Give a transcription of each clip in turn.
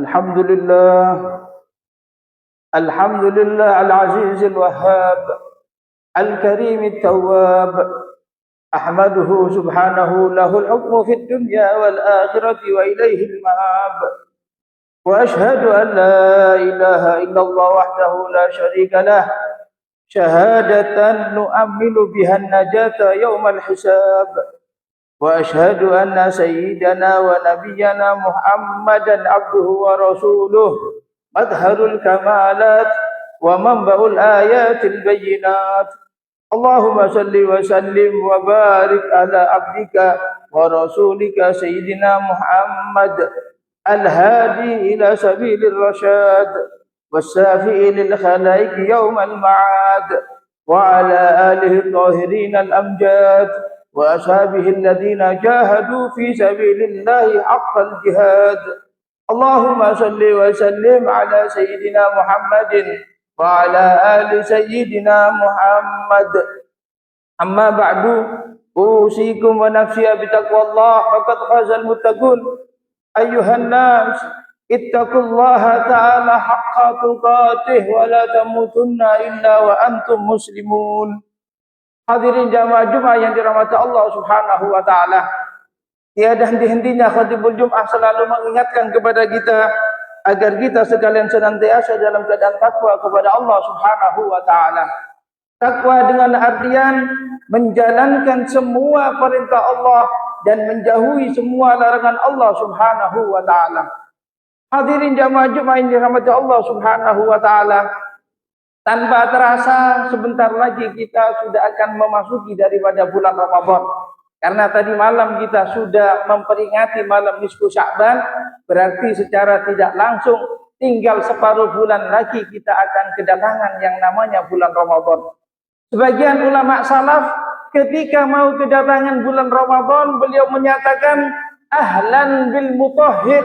الحمد لله الحمد لله العزيز الوهاب الكريم التواب أحمده سبحانه له الحكم في الدنيا والآخرة وإليه المآب وأشهد أن لا إله إلا الله وحده لا شريك له شهادة نؤمن بها النجاة يوم الحساب وأشهد أن سيدنا ونبينا محمدا عبده ورسوله مظهر الكمالات ومنبع الآيات البينات اللهم صل وسلم وبارك على عبدك ورسولك سيدنا محمد الهادي إلى سبيل الرشاد والسافئ للخلائق يوم المعاد وعلى آله الطاهرين الأمجاد وأصحابه الذين جاهدوا في سبيل الله حق الجهاد اللهم صل وسلم على سيدنا محمد وعلى آل سيدنا محمد أما بعد أوصيكم ونفسي بتقوى الله فقد فاز المتقون أيها الناس اتقوا الله تعالى حق تقاته ولا تموتن إلا وأنتم مسلمون. Hadirin jamaah Jumat yang dirahmati Allah Subhanahu wa taala. Tiada henti-hentinya khatibul Jumat selalu mengingatkan kepada kita agar kita sekalian senantiasa dalam keadaan takwa kepada Allah Subhanahu wa taala. Takwa dengan artian menjalankan semua perintah Allah dan menjauhi semua larangan Allah Subhanahu wa taala. Hadirin jamaah Jumat yang dirahmati Allah Subhanahu wa taala. Tanpa terasa sebentar lagi kita sudah akan memasuki daripada bulan Ramadan. Karena tadi malam kita sudah memperingati malam nisfu Sya'ban, berarti secara tidak langsung tinggal separuh bulan lagi kita akan kedatangan yang namanya bulan Ramadan. Sebagian ulama salaf ketika mau kedatangan bulan Ramadan, beliau menyatakan ahlan bil mutahhir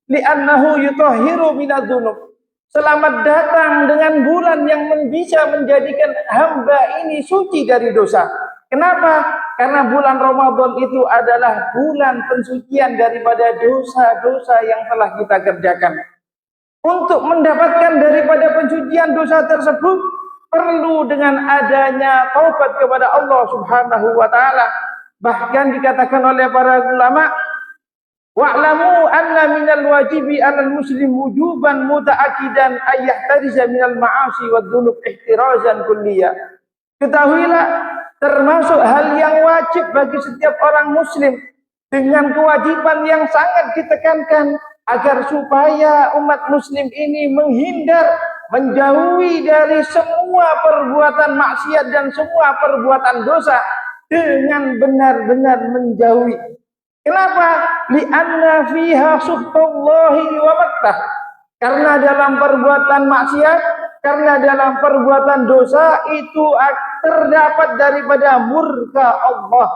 li'annahu yutahhiru minadz-dzunub. Selamat datang dengan bulan yang bisa menjadikan hamba ini suci dari dosa. Kenapa? Karena bulan Ramadan itu adalah bulan pensucian daripada dosa-dosa yang telah kita kerjakan. Untuk mendapatkan daripada pensucian dosa tersebut, perlu dengan adanya taubat kepada Allah Subhanahu wa taala. Bahkan dikatakan oleh para ulama, wa'lamu anna minal wajibi 'alal muslim wujuban muta'akkidan ayyahtariza minal ma'asi wad-dzunub ihtirazan kulliyya. Ketahuilah termasuk hal yang wajib bagi setiap orang muslim dengan kewajiban yang sangat ditekankan agar supaya umat muslim ini menghindar, menjauhi dari semua perbuatan maksiat dan semua perbuatan dosa dengan benar-benar menjauhi. Kenapa? Li'anna fiha suhtullahi wa maktah. Karena dalam perbuatan maksiat, karena dalam perbuatan dosa itu terdapat daripada murka Allah.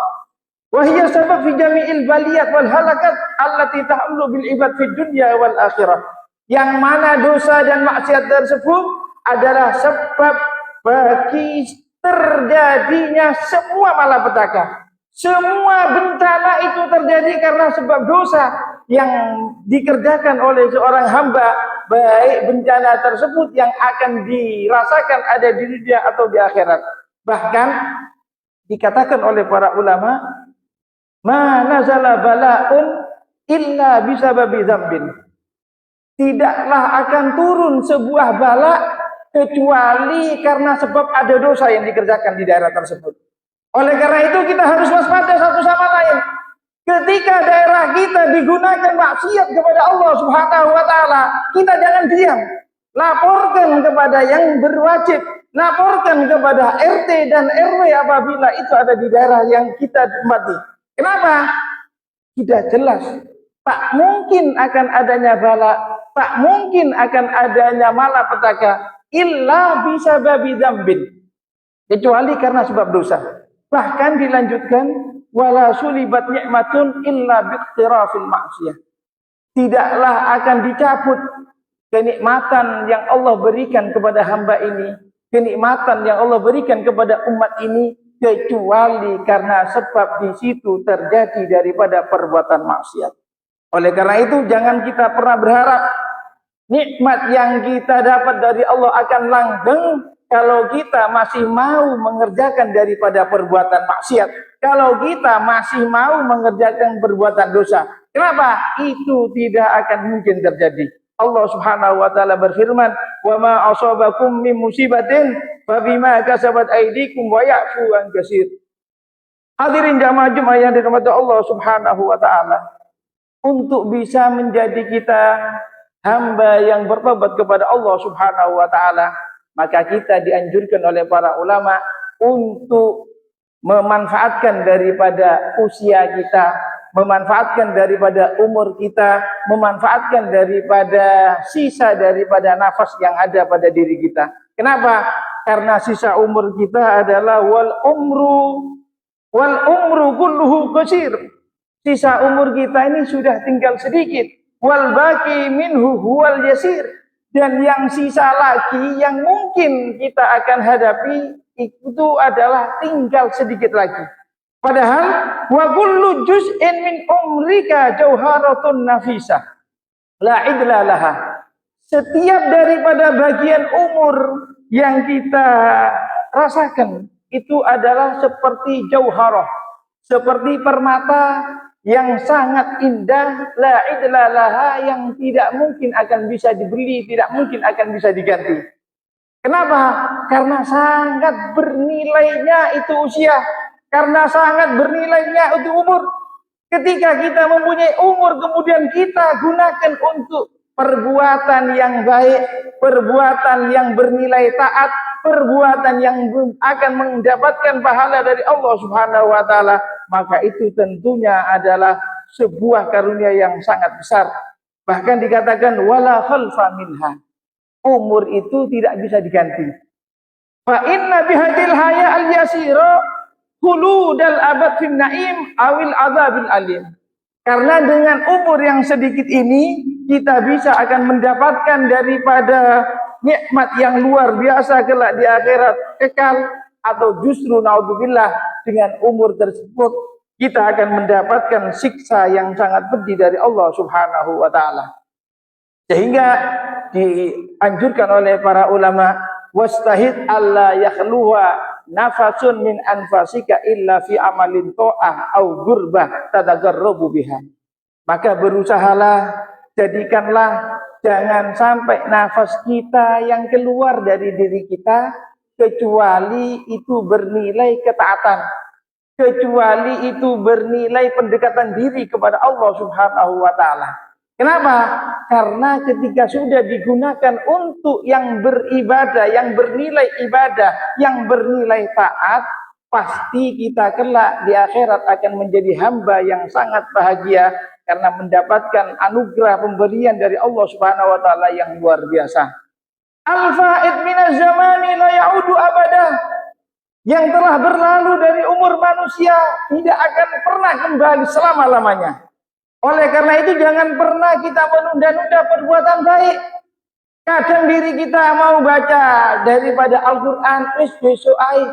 Wa hiya sabab fi jami'il baliyat wal halakat allati ta'allu bil ibad fid dunya wal akhirah. Yang mana dosa dan maksiat tersebut adalah sebab bagi terjadinya semua malapetaka. Semua bencana itu terjadi karena sebab dosa yang dikerjakan oleh seorang hamba, baik bencana tersebut yang akan dirasakan ada di dunia atau di akhirat. Bahkan dikatakan oleh para ulama, ma nazala bala'un illa bisababi dzambin. Tidaklah akan turun sebuah bala kecuali karena sebab ada dosa yang dikerjakan di daerah tersebut. Oleh karena itu kita harus waspada satu sama lain. Ketika daerah kita digunakan maksiat kepada Allah Subhanahu wa taala, kita jangan diam. Laporkan kepada yang berwajib, laporkan kepada RT dan RW apabila itu ada di daerah yang kita tempati. Kenapa? Sudah jelas. Tak mungkin akan adanya bala, tak mungkin akan adanya malapetaka illa bisababi dzambin. Kecuali karena sebab dosa. Bahkan dilanjutkan wala sulibat ni'matun illa biqtirafil ma'siyah. Tidaklah akan dicabut kenikmatan yang Allah berikan kepada hamba ini, kenikmatan yang Allah berikan kepada umat ini kecuali karena sebab di situ terjadi daripada perbuatan maksiat. Oleh karena itu jangan kita pernah berharap Nikmat yang kita dapat dari Allah akan langgeng kalau kita masih mau mengerjakan daripada perbuatan maksiat. Kalau kita masih mau mengerjakan perbuatan dosa. Kenapa? Itu tidak akan mungkin terjadi. Allah Subhanahu wa taala berfirman, "Wa ma asabakum min musibatin fa bima kasabat aydikum wa ya'fu an katsir." Hadirin jamaah Jumat yang dirahmati Allah Subhanahu wa taala, untuk bisa menjadi kita hamba yang bertobat kepada Allah Subhanahu wa taala, maka kita dianjurkan oleh para ulama untuk memanfaatkan daripada usia kita, memanfaatkan daripada umur kita, memanfaatkan daripada sisa daripada nafas yang ada pada diri kita. Kenapa? Karena sisa umur kita adalah wal umru kulluhu qasir. Sisa umur kita ini sudah tinggal sedikit. Wal baqi minhu huwal yasir. Dan yang sisa lagi yang mungkin kita akan hadapi itu adalah tinggal sedikit lagi. Padahal wa kullu juz'in min umrika jauharatun nafisah la idla laha. Setiap daripada bagian umur yang kita rasakan itu adalah seperti jauharah, seperti permata yang sangat indah, la idla laha, yang tidak mungkin akan bisa dibeli, tidak mungkin akan bisa diganti. Kenapa? Karena sangat bernilainya itu usia, karena sangat bernilainya itu umur. Ketika kita mempunyai umur, kemudian kita gunakan untuk perbuatan yang baik, perbuatan yang bernilai taat, perbuatan yang akan mendapatkan pahala dari Allah Subhanahu wa taala, maka itu tentunya adalah sebuah karunia yang sangat besar. Bahkan dikatakan wala khalfa minha. Umur itu tidak bisa diganti. Fa inna bihadil haya al yasira khuludal abad fin naim awil adzabil alim. Karena dengan umur yang sedikit ini kita bisa akan mendapatkan daripada nikmat yang luar biasa kelak di akhirat kekal, atau justru naudzubillah dengan umur tersebut kita akan mendapatkan siksa yang sangat pedih dari Allah Subhanahu wa taala. Sehingga dianjurkan oleh para ulama, wastahid alla yakhluha nafasun min anfasika illa fi amalin ta'ah au gurbah tatagarrabu biha. Maka berusahalah, jadikanlah jangan sampai nafas kita yang keluar dari diri kita kecuali itu bernilai ketaatan, kecuali itu bernilai pendekatan diri kepada Allah Subhanahu wa taala. Kenapa? Karena ketika sudah digunakan untuk yang beribadah, yang bernilai ibadah, yang bernilai taat, pasti kita kelak di akhirat akan menjadi hamba yang sangat bahagia karena mendapatkan anugerah pemberian dari Allah Subhanahu wa taala yang luar biasa. Al-fa'id minaz zamani la ya'udu abada. Yang telah berlalu dari umur manusia tidak akan pernah kembali selama-lamanya. Oleh karena itu jangan pernah kita menunda-nunda perbuatan baik. Kadang diri kita mau baca daripada Al-Quran, wis besok ai.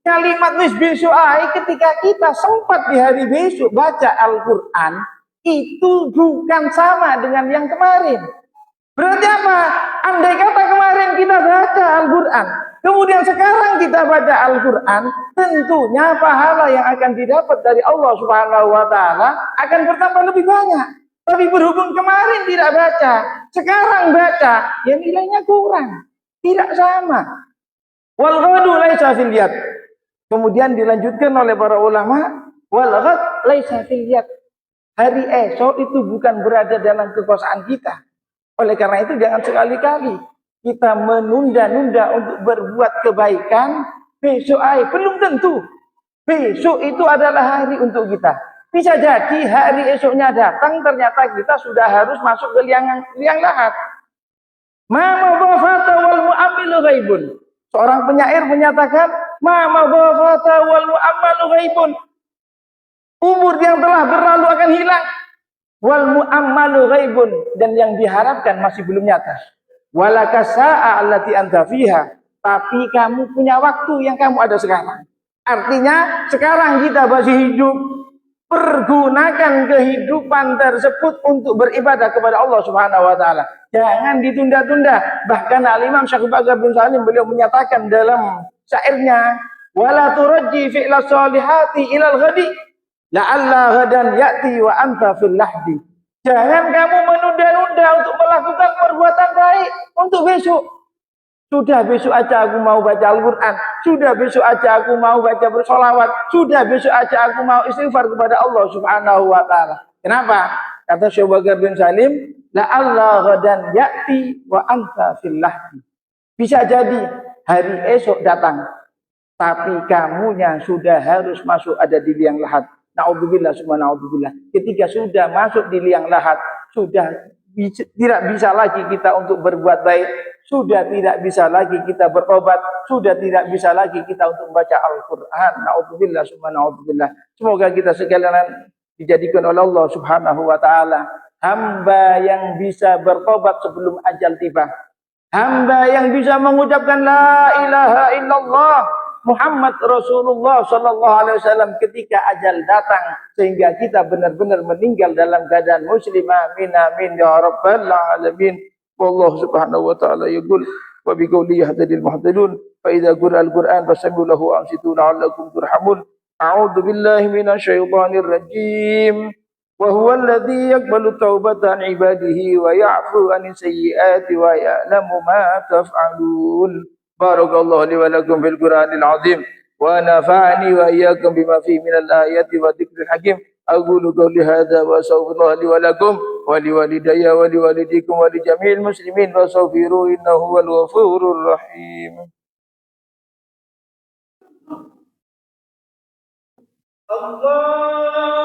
Kalimat wis besok ai ketika kita sempat di hari besok baca Al-Quran, itu bukan sama dengan yang kemarin. Berarti apa? Andai kata kemarin kita baca Al-Quran, kemudian sekarang kita baca Al-Quran, tentunya pahala yang akan didapat dari Allah Subhanahu wa taala akan bertambah lebih banyak. Tapi berhubung kemarin tidak baca, sekarang baca, ya nilainya kurang, tidak sama. Wal ghadu laisa fil yad. Kemudian dilanjutkan oleh para ulama, wal ghad laisa fil yad. Hari esok itu bukan berada dalam kekuasaan kita. Oleh karena itu jangan sekali-kali kita menunda-nunda untuk berbuat kebaikan. Besok belum tentu. Besok itu adalah hari untuk kita. Bisa jadi hari esoknya datang ternyata kita sudah harus masuk ke liang lahat. Ma madhafata wal mu'ammilu ghaibun. Seorang penyair menyatakan, ma madhafata wal mu'ammalu ghaibun. Umur yang telah berlalu akan hilang. Wal mu'ammalu ghaibun, dan yang diharapkan masih belum nyata. Walaka sa'a allati anta fiha, tapi kamu punya waktu yang kamu ada sekarang. Artinya sekarang kita masih hidup, Pergunakan kehidupan tersebut untuk beribadah kepada Allah Subhanahu wa taala. Jangan ditunda-tunda. Bahkan Al-Imam Syekh Bakar bin Salim beliau menyatakan dalam syairnya, "Wala turajji fi'la sholihati ilal ghadi, la'alla ghadan ya'ti wa anta fil lahdi." Jangan kamu menunda-nunda untuk melakukan perbuatan baik untuk besok. Sudah besok aja aku mau baca Al-Quran. Sudah besok aja aku mau baca bersolawat. Sudah besok aja aku mau istighfar kepada Allah Subhanahu wa ta'ala. Kenapa? Kata Syekh Bakar bin Salim, la'alla ghadan ya'ti wa anta fil lahdi. Bisa jadi hari esok datang, tapi kamunya sudah harus masuk ada di liang lahat. Na'udzubillah summa na'udzubillah. Ketika sudah masuk di liang lahat, sudah tidak bisa lagi kita untuk berbuat baik, sudah tidak bisa lagi kita berobat, sudah tidak bisa lagi kita untuk membaca Al-Quran. Na'udzubillah summa na'udzubillah. Semoga kita sekalian dijadikan oleh Allah Subhanahu wa ta'ala hamba yang bisa bertobat sebelum ajal tiba, hamba yang bisa mengucapkan la ilaha illallah Muhammad Rasulullah sallallahu alaihi wasallam ketika ajal datang, sehingga kita benar-benar meninggal dalam keadaan muslim. Amin amin ya rabbal alamin. Wallahu subhanahu wa ta'ala yaqul wa bi qawli yahtadil muhtadun fa idza qura'al qur'an fastami'u lahu wa ansitu la'allakum turhamun. A'udzu billahi minasy syaithanir rajim. Wa huwa alladhi yaqbalu taubata 'an ibadihi wa ya'fu 'anis sayyi'ati wa ya'lamu ma taf'alun. Barakallahu li wa lakum fil Qur'anil azim wa nafa'ani wa iyyakum bima fihi minal ayati wa dzikril hakim. Aqulu qawli hadza wa astaghfirullaha li wa lakum wa li walidayya wa li walidikum wa li jami'il muslimin fastaghfiruhu innahu huwal ghafurur rahim. Allahumma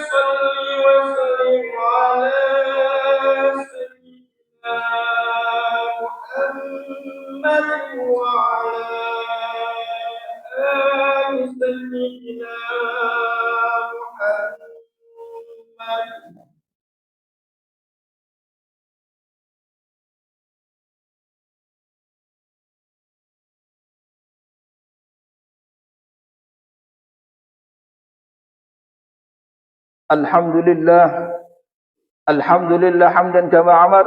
shalli wa sallim ala sayyidina Muhammad wa ala ali sayyidina Muhammad. Alhamdulillah, alhamdulillah hamdan kama amar,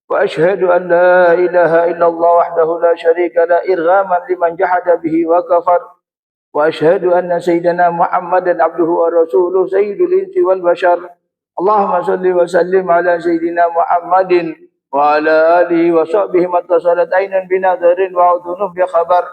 wa ashhadu an la ilaha illallah wahdahu la syarika la irghaman liman jahada bihi wa kafar, wa ashhadu anna sayyidana Muhammadan abduhu wa rasuluh sayyidul insi wal bashar. Allahumma salli wa sallim ala sayyidina Muhammadin wa ala alihi wa sahbihi mattasalat aynan binadharin wa udhunum bi khabar.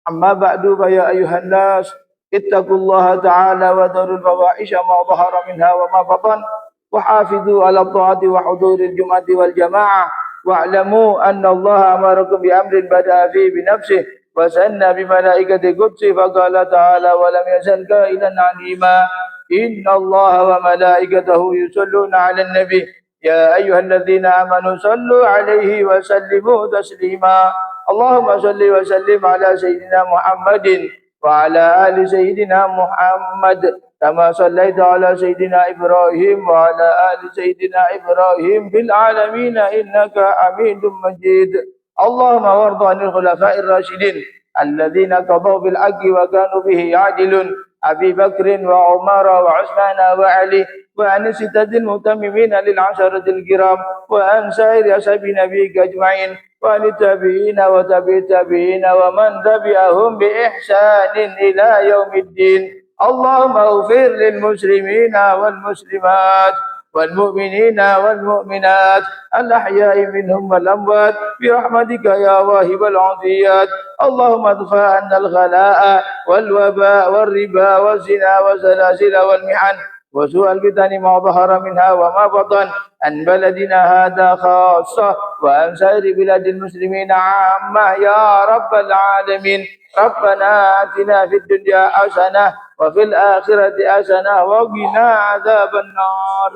Amma ba'du fa ya ayuhan nas ittaqullaha ta'ala wa dharul fawahisha ma dhahara minha wa ma batan wa hafidhu ala ta'ati wa huduril jum'ati wal jamaah wa'lamu anna Allah amarakum bi amrin bada'a fi bi nafsihi wa sanna bi malaikati qudsi fa qala ta'ala wa lam yazal qailan 'alima inna Allah wa malaikatahu yusalluna 'alan nabi ya ayyuhalladzina amanu sallu 'alaihi wa sallimu taslima. Allahumma salli wa sallim ala sayyidina Muhammadin wa ala ali sayyidina Muhammad kama sallaita ala sayyidina Ibrahim wa ala ali sayyidina Ibrahim fil alamin innaka Hamidum Majid. Allahumma warḍa 'anil khulafa'ir rasyidin alladzina qadaw bil haqqi wa kanu bihi ya'dilun Abi Bakr wa Umar wa Utsman wa Ali wa an sittatil mutammimin lil 'asharatil kiram wa an sa'iri ashabi nabiyyika ajma'in wa an tabi'ina wa tabi'it tabi'ina wa man tabi'ahum bi ihsanin ila yaumiddin. Allahumma ighfir lil muslimina wal muslimat wal mu'minina wal mu'minat al ahya'i minhum wal amwat bi rahmatika ya wahibal 'atiyat. Allahumma adfa 'anna al ghala'a wal waba' wal riba wal zina wal zalazil wal mihan وسوء الفتن ما ظهر منها وما بطن عن بلدنا هذا خاصة وعن سائر بلاد المسلمين عامة يا رب العالمين. ربنا آتنا في الدنيا حسنة وفي الآخرة حسنة وقنا عذاب النار.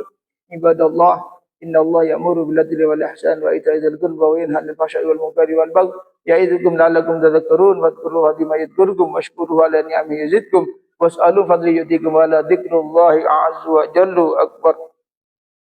عباد الله إن الله يأمر بالعدل والإحسان وإيتاء ذي القربى وينهى عن الفحشاء والمنكر والبغي يعظكم لعلكم تذكرون واذكروا بما يذكركم واشكروه على نعمه يزدكم واسألوا فضل يؤتكم ولا ذكر الله أعز وجل أكبر.